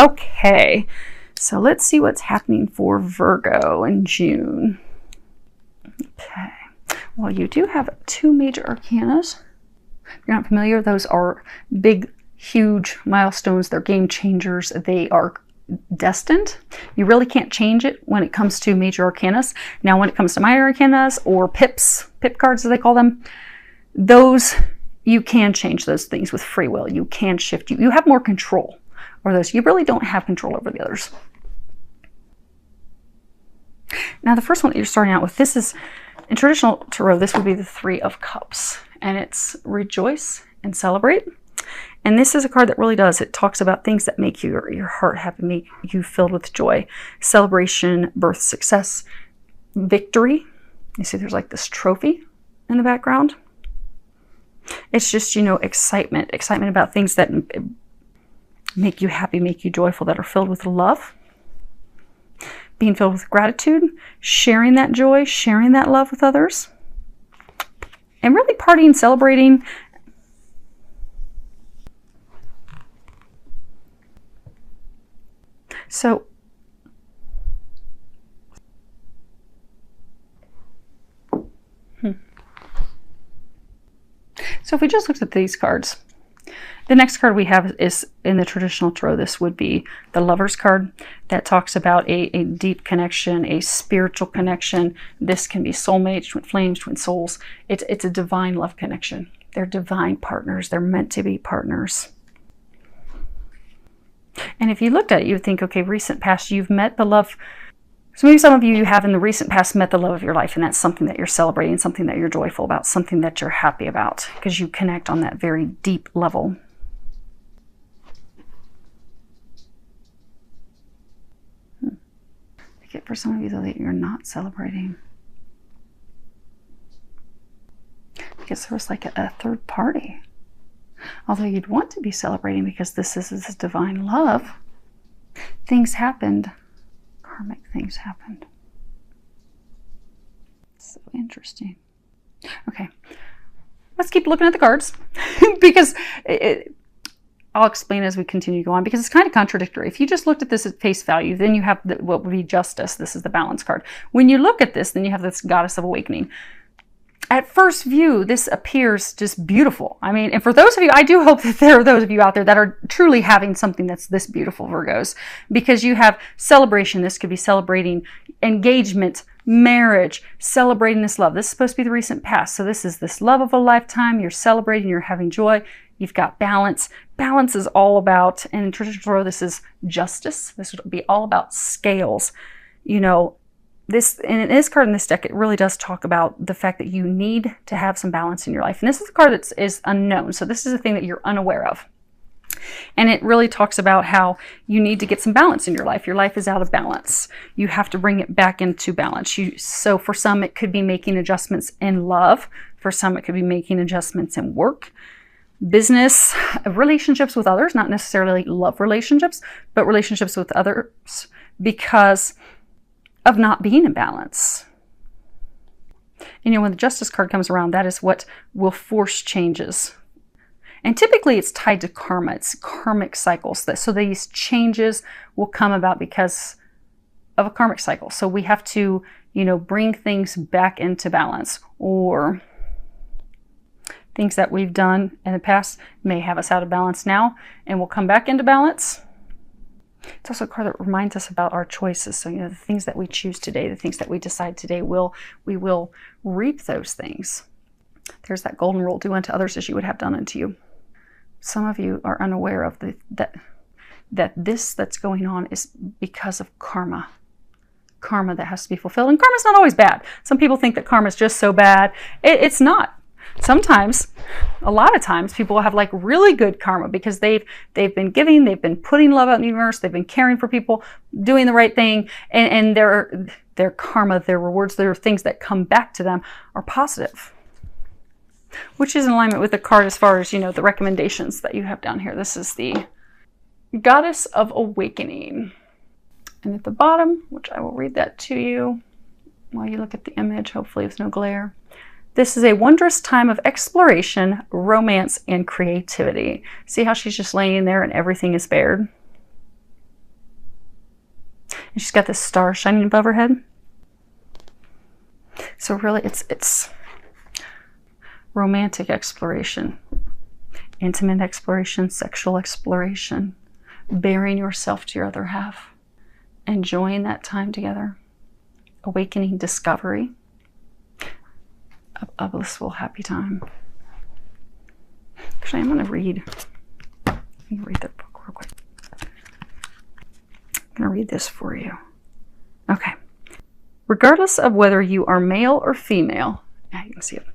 Okay, so let's see what's happening for Virgo in June. Okay, well, you do have 2 major arcanas. If you're not familiar, those are big, huge milestones. They're game changers. They are destined. You really can't change it when it comes to major arcanas. Now, when it comes to minor arcanas or pip cards as they call them, those you can change those things with free will. You can shift. You have more control over those. You really don't have control over the others. Now, the first one that you're starting out with, this is, in traditional tarot, this would be the 3 of Cups. And it's rejoice and celebrate. And this is a card that really does. It talks about things that make your heart happy, make you filled with joy. Celebration, birth, success, victory. You see there's like this trophy in the background. It's just, excitement about things that make you happy, make you joyful, that are filled with love. Being filled with gratitude, sharing that joy, sharing that love with others. And really partying, celebrating. So if we just looked at these cards, the next card we have is in the traditional tarot. This would be the Lover's card that talks about a deep connection, a spiritual connection. This can be soulmates, twin flames, twin souls. It's a divine love connection. They're divine partners. They're meant to be partners. And if you looked at it, you would think, okay, recent past, you've met the love. So maybe some of you have in the recent past met the love of your life, and that's something that you're celebrating, something that you're joyful about, something that you're happy about, because you connect on that very deep level. I get for some of you, though, that you're not celebrating. Because there was like a third party. Although you'd want to be celebrating because this is this divine love, things happened. Karmic things happened. So interesting. Okay, let's keep looking at the cards because I'll explain as we continue to go on, because it's kind of contradictory. If you just looked at this at face value, then you have what would be justice. This is the balance card. When you look at this, then you have this goddess of awakening. At first view, this appears just beautiful. I mean, and for those of you, I do hope that there are those of you out there that are truly having something that's this beautiful, Virgos, because you have celebration. This could be celebrating engagement, marriage, celebrating this love. This is supposed to be the recent past. So this is this love of a lifetime. You're celebrating, you're having joy. You've got balance. Balance is all about, and in traditional tarot, this is justice. This would be all about scales. This, in this card in this deck, it really does talk about the fact that you need to have some balance in your life. And this is a card that is unknown. So this is a thing that you're unaware of. And it really talks about how you need to get some balance in your life. Your life is out of balance. You have to bring it back into balance. So for some, it could be making adjustments in love. For some, it could be making adjustments in work, business, relationships with others, not necessarily love relationships, but relationships with others, because of not being in balance. And when the Justice card comes around, that is what will force changes. And typically it's tied to karma. It's karmic cycles. So these changes will come about because of a karmic cycle. So we have to, bring things back into balance, or things that we've done in the past may have us out of balance now and we'll come back into balance. It's also a card that reminds us about our choices. So, the things that we choose today, the things that we decide today, we will reap those things. There's that golden rule: do unto others as you would have done unto you. Some of you are unaware of that this that's going on is because of karma. Karma that has to be fulfilled. And karma's not always bad. Some people think that karma is just so bad. It's not. Sometimes, a lot of times, people have like really good karma because they've been giving, they've been putting love out in the universe, they've been caring for people, doing the right thing, and their karma, their rewards, their things that come back to them are positive, which is in alignment with the card as far as, the recommendations that you have down here. This is the Goddess of Awakening. And at the bottom, which I will read that to you while you look at the image, hopefully with no glare. This is a wondrous time of exploration, romance, and creativity. See how she's just laying there and everything is bared? And she's got this star shining above her head. So really, it's romantic exploration, intimate exploration, sexual exploration, bearing yourself to your other half, enjoying that time together, awakening discovery, a blissful, happy time. Actually, I'm going to read the book real quick. I'm going to read this for you. Okay. Regardless of whether you are male or female, yeah, you can see it.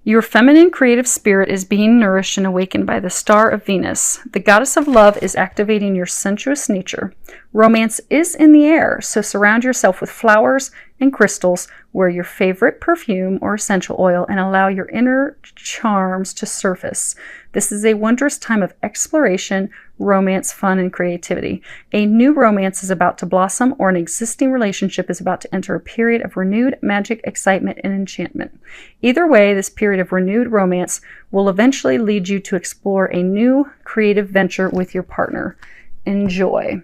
Your feminine creative spirit is being nourished and awakened by the star of Venus. The goddess of love is activating your sensuous nature. Romance is in the air, so surround yourself with flowers and crystals, wear your favorite perfume or essential oil, and allow your inner charms to surface. This is a wondrous time of exploration, romance, fun, and creativity. A new romance is about to blossom, or an existing relationship is about to enter a period of renewed magic, excitement, and enchantment. Either way, this period of renewed romance will eventually lead you to explore a new creative venture with your partner. Enjoy.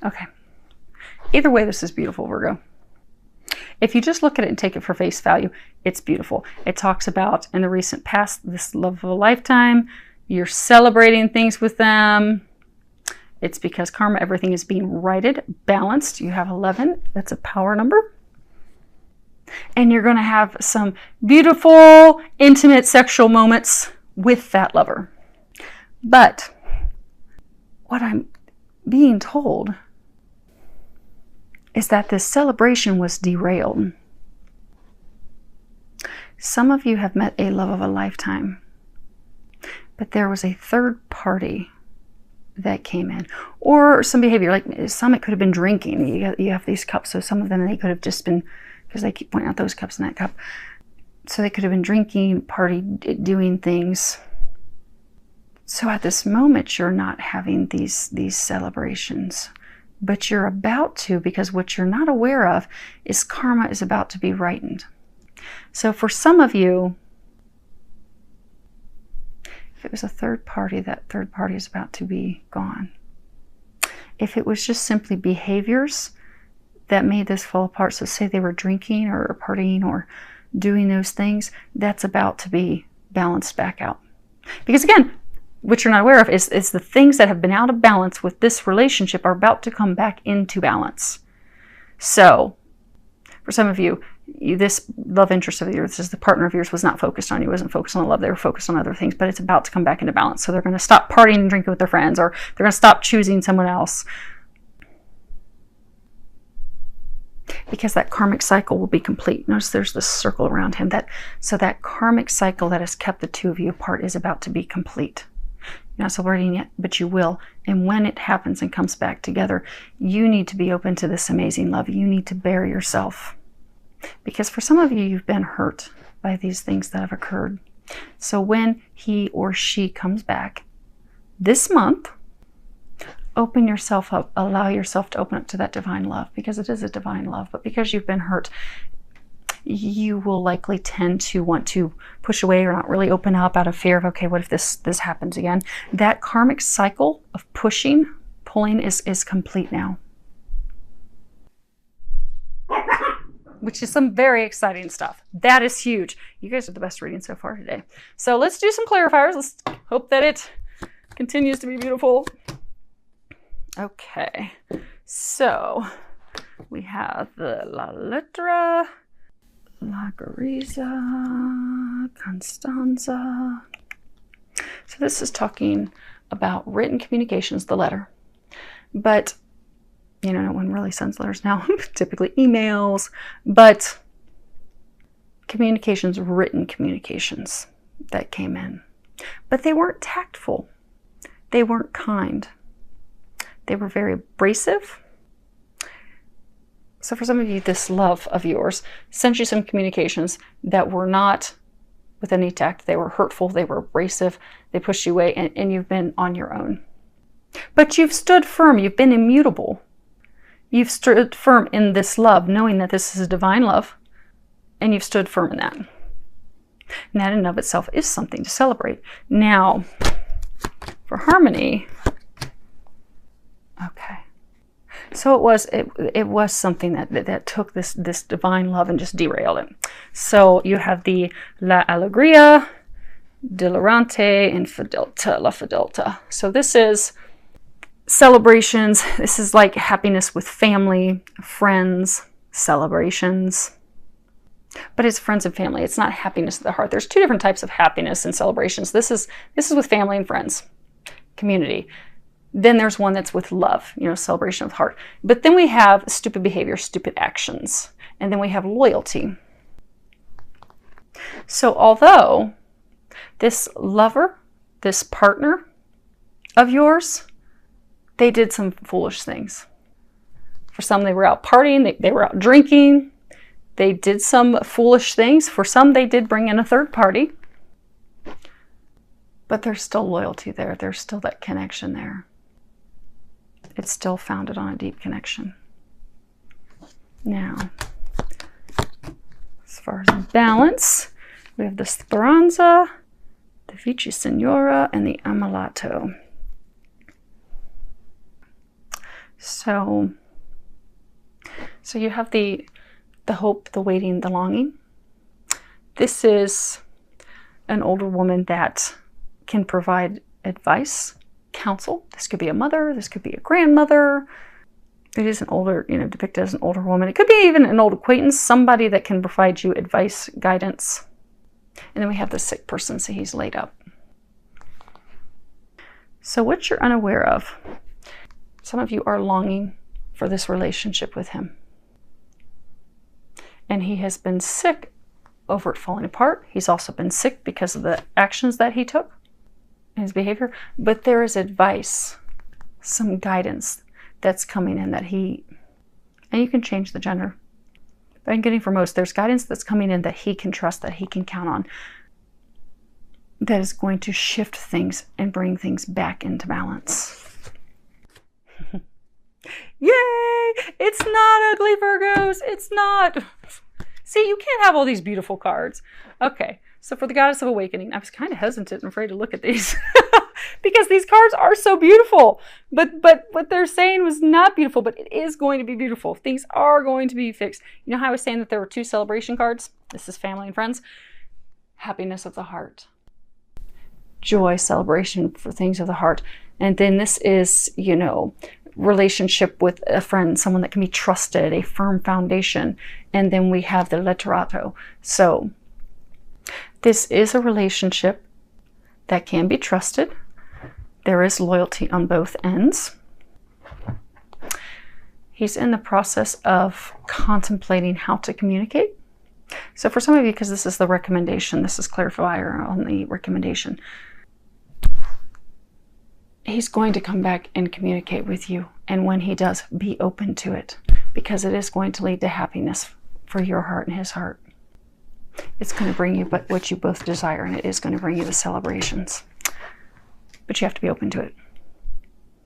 Okay. Either way, this is beautiful, Virgo. If you just look at it and take it for face value, it's beautiful. It talks about, in the recent past, this love of a lifetime. You're celebrating things with them. It's because karma, everything is being righted, balanced. You have 11. That's a power number. And you're going to have some beautiful, intimate sexual moments with that lover. But what I'm being told is that this celebration was derailed. Some of you have met a love of a lifetime, but there was a third party that came in, or some behavior. Like some, it could have been drinking. You have these cups, so some of them, they could have just been, because they keep pointing out those cups and that cup, so they could have been drinking, party, doing things. So at this moment, you're not having these celebrations, but you're about to, because what you're not aware of is karma is about to be rightened. So for some of you, if it was a third party, that third party is about to be gone. If it was just simply behaviors that made this fall apart, so say they were drinking or partying or doing those things, that's about to be balanced back out. Because again, what you're not aware of is the things that have been out of balance with this relationship are about to come back into balance. So, for some of you, this love interest of yours, the partner of yours, was not focused on you, wasn't focused on the love, they were focused on other things, but it's about to come back into balance. So they're going to stop partying and drinking with their friends, or they're going to stop choosing someone else. Because that karmic cycle will be complete. Notice there's this circle around him. So that karmic cycle that has kept the two of you apart is about to be complete. You're not celebrating yet, but you will. And when it happens and comes back together, you need to be open to this amazing love. You need to bear yourself. Because for some of you, you've been hurt by these things that have occurred. So when he or she comes back this month, open yourself up. Allow yourself to open up to that divine love, because it is a divine love. But because you've been hurt, you will likely tend to want to push away or not really open up out of fear of, okay, what if this happens again? That karmic cycle of pulling is complete now. Which is some very exciting stuff. That is huge. You guys are the best reading so far today. So let's do some clarifiers. Let's hope that it continues to be beautiful. Okay, so we have the La Letra, La Gariza, Constanza. So this is talking about written communications, the letter. But, you know, no one really sends letters now, typically emails, but communications, written communications that came in. But they weren't tactful. They weren't kind. They were very abrasive. So for some of you, this love of yours sent you some communications that were not with any tact. They were hurtful, they were abrasive, they pushed you away, and you've been on your own. But you've stood firm, you've been immutable. You've stood firm in this love, knowing that this is a divine love, and you've stood firm in that. And that in and of itself is something to celebrate. Now, for harmony. Okay. So it was something that took this divine love and just derailed it. So you have the La Alegría, Delirante, and Fidelta, La Fidelta. So this is celebrations. This is like happiness with family, friends, celebrations. But it's friends and family. It's not happiness of the heart. There's two different types of happiness and celebrations. This is with family and friends, community. Then there's one that's with love, celebration of the heart. But then we have stupid behavior, stupid actions. And then we have loyalty. So although this lover, this partner of yours, they did some foolish things. For some, they were out partying, they were out drinking. They did some foolish things. For some, they did bring in a third party. But there's still loyalty there. There's still that connection there. It's still founded on a deep connection. Now, as far as balance, we have the Speranza, the Vici Signora, and the Ammalato. So you have the hope, the waiting, the longing. This is an older woman that can provide advice, counsel. This could be a mother, this could be a grandmother. It is an older, depicted as an older woman. It could be even an old acquaintance, somebody that can provide you advice, guidance. And then we have the sick person, so he's laid up. So what you're unaware of, some of you are longing for this relationship with him. And he has been sick over it falling apart. He's also been sick because of the actions that he took and his behavior. But there is advice, some guidance that's coming in that and you can change the gender. But I'm getting for most, there's guidance that's coming in that he can trust, that he can count on, that is going to shift things and bring things back into balance. Yay! It's not ugly, Virgos. It's not. See, you can't have all these beautiful cards. Okay, so for the Goddess of Awakening, I was kind of hesitant and afraid to look at these because these cards are so beautiful. But what they're saying was not beautiful, but it is going to be beautiful. Things are going to be fixed. You know how I was saying that there were two celebration cards? This is family and friends. Happiness of the heart. Joy, celebration for things of the heart. And then this is, relationship with a friend, someone that can be trusted, a firm foundation. And then we have the letterato. So this is a relationship that can be trusted. There is loyalty on both ends. He's in the process of contemplating how to communicate. So for some of you, because this is the recommendation, this is clarifier on the recommendation, he's going to come back and communicate with you. And when he does, be open to it, because it is going to lead to happiness for your heart and his heart. It's going to bring you what you both desire, and it is going to bring you the celebrations. But you have to be open to it.